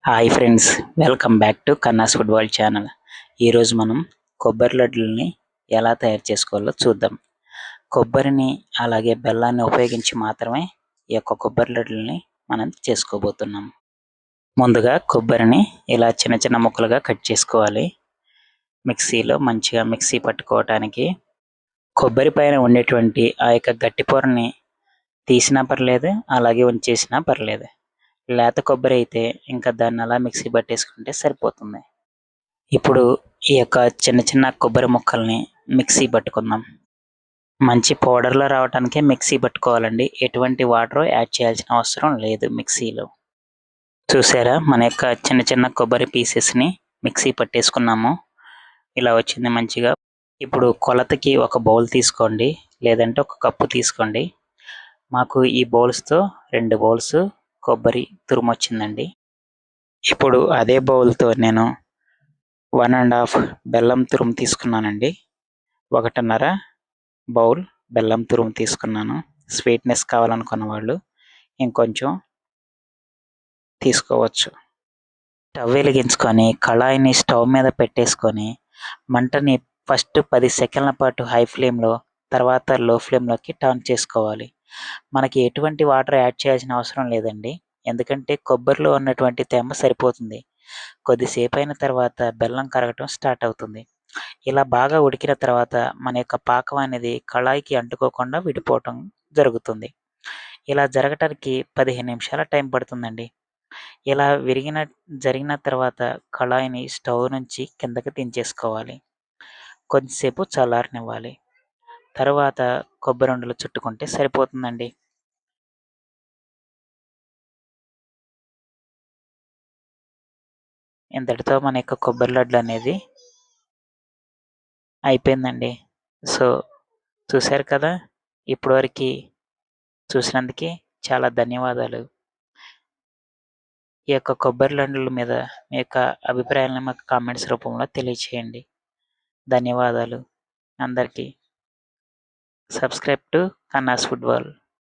Hi friends, welcome back to Kanna's food world channel. ఈరోజు మనం కొబ్బరి లడ్డుల్ని ఎలా తయారు చేసుకోవాలో చూద్దాం. కొబ్బరిని అలాగే బెల్లాన్ని ఉపయోగించి మాత్రమే ఈ యొక్క కొబ్బరి లడ్డుల్ని మనం చేసుకోబోతున్నాం. ముందుగా కొబ్బరిని ఇలా చిన్న చిన్న ముక్కలుగా కట్ చేసుకోవాలి. మిక్సీలో మంచిగా మిక్సీ పట్టుకోవటానికి కొబ్బరి పైన ఉండేటువంటి ఆ యొక్క గట్టి పొరని తీసినా పర్లేదు, అలాగే ఉంచేసినా పర్లేదు. లేత కొబ్బరి అయితే ఇంకా దాన్ని అలా మిక్సీ పట్టేసుకుంటే సరిపోతుంది. ఇప్పుడు ఈ యొక్క చిన్న చిన్న కొబ్బరి ముక్కల్ని మిక్సీ పట్టుకుందాం. మంచి పౌడర్‌లో రావటానికే మిక్సీ పట్టుకోవాలండి. ఎటువంటి వాటరు యాడ్ చేయాల్సిన అవసరం లేదు మిక్సీలో. చూసారా, మన యొక్క చిన్న చిన్న కొబ్బరి పీసెస్‌ని మిక్సీ పట్టేసుకున్నాము. ఇలా వచ్చింది మంచిగా. ఇప్పుడు కొలతకి ఒక బౌల్ తీసుకోండి, లేదంటే ఒక కప్పు తీసుకోండి. మాకు ఈ బౌల్స్‌తో 2 బౌల్స్ కొబ్బరి తురుమొచ్చిందండి. ఇప్పుడు అదే బౌల్‌తో నేను 1½ బెల్లం తురుము తీసుకున్నానండి. 1½ బౌల్ బెల్లం తురుము తీసుకున్నాను. స్వీట్‌నెస్ కావాలనుకున్న వాళ్ళు ఇంకొంచెం తీసుకోవచ్చు. స్టవ్ వెలిగించుకొని కళాయిని స్టవ్ మీద పెట్టేసుకొని మంటని ఫస్ట్ 10 సెకన్ల పాటు హై ఫ్లేమ్‌లో, తర్వాత లో ఫ్లేమ్‌లోకి టర్న్ చేసుకోవాలి. మనకి ఎటువంటి వాటర్ యాడ్ చేయాల్సిన అవసరం లేదండి. ఎందుకంటే కొబ్బరిలో ఉన్నటువంటి తేమ సరిపోతుంది. కొద్దిసేపు అయిన తర్వాత బెల్లం కరగటం స్టార్ట్ అవుతుంది. ఇలా బాగా ఉడికిన తర్వాత మన యొక్క పాకం అనేది కళాయికి అంటుకోకుండా విడిపోవటం జరుగుతుంది. ఇలా జరగటానికి 15 నిమిషాల టైం పడుతుందండి. ఇలా జరిగిన తర్వాత కళాయిని స్టవ్ నుంచి కిందకి దించేసుకోవాలి. కొద్దిసేపు చల్లారనివ్వాలి. తరువాత కొబ్బరుండలు చుట్టుకుంటే సరిపోతుందండి. ఇంతటితో మన యొక్క కొబ్బరి లడ్డు అనేది అయిపోయిందండి. సో, చూశారు కదా! ఇప్పటివరకి చూసినందుకు చాలా ధన్యవాదాలు. ఈ యొక్క కొబ్బరి లడ్డుల మీద మీ యొక్క అభిప్రాయాలను మాకు కామెంట్స్ రూపంలో తెలియచేయండి. ధన్యవాదాలు అందరికీ. Subscribe to Kanna's food world.